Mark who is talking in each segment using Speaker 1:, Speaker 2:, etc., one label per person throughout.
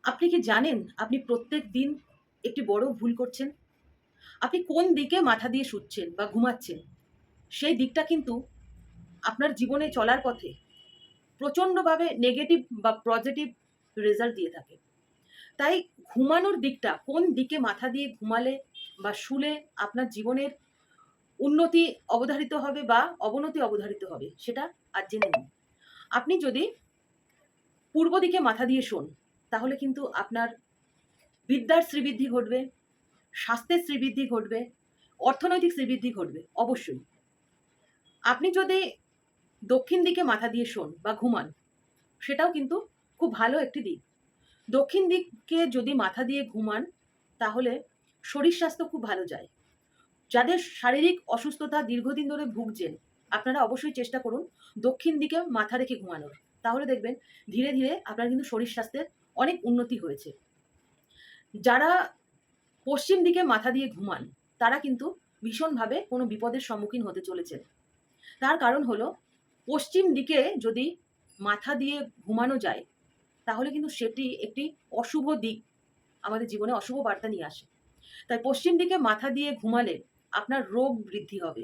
Speaker 1: আপনি কি জানেন আপনি প্রত্যেক দিন একটি বড় ভুল করছেন? আপনি কোন দিকে মাথা দিয়ে শুচ্ছেন বা ঘুমাচ্ছেন, সেই দিকটা কিন্তু আপনার জীবনে চলার পথে প্রচণ্ডভাবে নেগেটিভ বা পজিটিভ রেজাল্ট দিয়ে থাকে। তাই ঘুমানোর দিকটা কোন দিকে মাথা দিয়ে ঘুমালে বা শুলে আপনার জীবনের উন্নতি অবধারিত হবে বা অবনতি অবধারিত হবে, সেটা আজ জেনে নিন। আপনি যদি পূর্ব দিকে মাথা দিয়ে শোন, তাহলে কিন্তু আপনার বিদ্যার শ্রীবৃদ্ধি ঘটবে, স্বাস্থ্যের শ্রীবৃদ্ধি ঘটবে, অর্থনৈতিক শ্রীবৃদ্ধি ঘটবে অবশ্যই। আপনি যদি দক্ষিণ দিকে মাথা দিয়ে শোন বা ঘুমান, সেটাও কিন্তু খুব ভালো একটি দিক। দক্ষিণ দিকে যদি মাথা দিয়ে ঘুমান, তাহলে শরীর স্বাস্থ্য খুব ভালো যায়। যাদের শারীরিক অসুস্থতা দীর্ঘদিন ধরে ভুগছেন, আপনারা অবশ্যই চেষ্টা করুন দক্ষিণ দিকে মাথা রেখে ঘুমানোর। তাহলে দেখবেন ধীরে ধীরে আপনার কিন্তু শরীর স্বাস্থ্যের অনেক উন্নতি হয়েছে। যারা পশ্চিম দিকে মাথা দিয়ে ঘুমান, তারা কিন্তু ভীষণভাবে কোনো বিপদের সম্মুখীন হতে চলেছেন। তার কারণ হলো, পশ্চিম দিকে যদি মাথা দিয়ে ঘুমানো যায়, তাহলে কিন্তু সেটি একটি অশুভ দিক, আমাদের জীবনে অশুভ বার্তা নিয়ে আসে। তাই পশ্চিম দিকে মাথা দিয়ে ঘুমালে আপনার রোগ বৃদ্ধি হবে,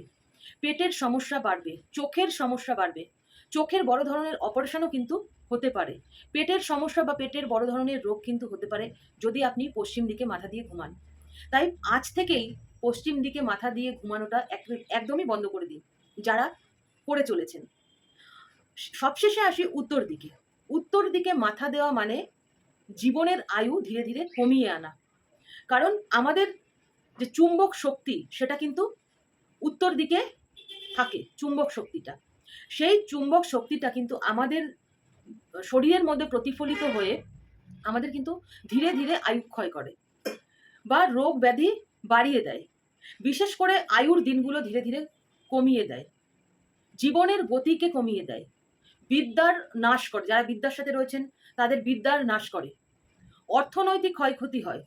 Speaker 1: পেটের সমস্যা বাড়বে, চোখের সমস্যা বাড়বে, চোখের বড় ধরনের অপারেশনও কিন্তু হতে পারে। পেটের সমস্যা বা পেটের বড় ধরনের রোগ কিন্তু হতে পারে যদি আপনি পশ্চিম দিকে মাথা দিয়ে ঘুমান। তাই আজ থেকেই পশ্চিম দিকে মাথা দিয়ে ঘুমানোটা একদমই বন্ধ করে দিন, যারা করে চলেছেন। সবশেষে আসি উত্তর দিকে। উত্তর দিকে মাথা দেওয়া মানে জীবনের আয়ু ধীরে ধীরে কমিয়ে আনা। কারণ আমাদের যে চুম্বক শক্তি, সেটা কিন্তু উত্তর দিকে থাকে, চুম্বক শক্তিটা। সেই চুম্বক শক্তিটা কিন্তু আমাদের শরীরের মধ্যে প্রতিফলিত হয়ে আমাদের কিন্তু ধীরে ধীরে আয়ুক্ষয় করে বা রোগ ব্যাধি বাড়িয়ে দেয়। বিশেষ করে আয়ুর দিনগুলো ধীরে ধীরে কমিয়ে দেয়, জীবনের গতিকে কমিয়ে দেয়, বিদ্যার নাশ করে, যারা বিদ্যার সাথে রয়েছেন তাদের বিদ্যার নাশ করে, অর্থনৈতিক ক্ষয়ক্ষতি হয়।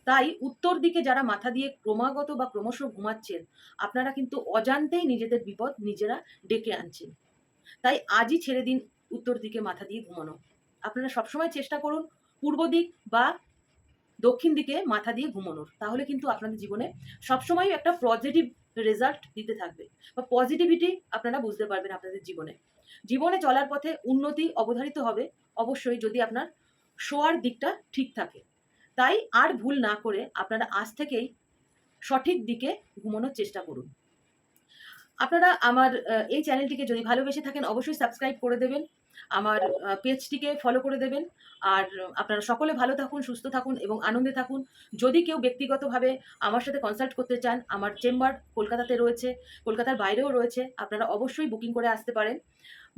Speaker 1: তাই উত্তর দিকে যারা মাথা দিয়ে ক্রমাগত বা ক্রমশ ঘুমাচ্ছেন, আপনারা কিন্তু অজান্তেই নিজেদের বিপদ নিজেরা ডেকে আনছেন। তাই আজই ছেড়ে দিন উত্তর দিকে মাথা দিয়ে ঘুমানো। আপনারা সবসময় চেষ্টা করুন পূর্ব দিক বা দক্ষিণ দিকে মাথা দিয়ে ঘুমানোর। তাহলে কিন্তু আপনাদের জীবনে সবসময় একটা পজিটিভ রেজাল্ট দিতে থাকবে বা পজিটিভিটি আপনারা বুঝতে পারবেন আপনাদের জীবনে। জীবনে চলার পথে উন্নতি অবধারিত হবে অবশ্যই, যদি আপনার শোয়ার দিকটা ঠিক থাকে। তাই আর ভুল না করে আপনারা আজ থেকেই সঠিক দিকে ঘুমানোর চেষ্টা করুন। আপনারা আমার এই চ্যানেলটিকে যদি ভালোবেসে থাকেন, অবশ্যই সাবস্ক্রাইব করে দেবেন। আমার পেজটিকে ফলো করে দেবেন। আর আপনারা সকলে ভালো থাকুন, সুস্থ থাকুন এবং আনন্দে থাকুন। যদি কেউ ব্যক্তিগতভাবে আমার সাথে কনসাল্ট করতে চান, আমার চেম্বার কলকাতাতে রয়েছে, কলকাতার বাইরেও রয়েছে। আপনারা অবশ্যই বুকিং করে আসতে পারেন।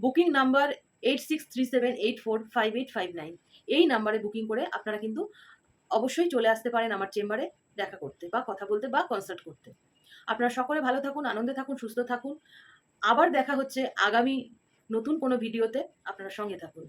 Speaker 1: Booking number 8637845859। এই নাম্বারে বুকিং করে আপনারা কিন্তু অবশ্যই চলে আসতে পারেন আমার চেম্বারে দেখা করতে বা কথা বলতে বা কনসাল্ট করতে। আপনারা সকলে ভালো থাকুন, আনন্দে থাকুন, সুস্থ থাকুন। আবার দেখা হচ্ছে আগামী নতুন কোনো ভিডিওতে। আপনারা সঙ্গে থাকুন।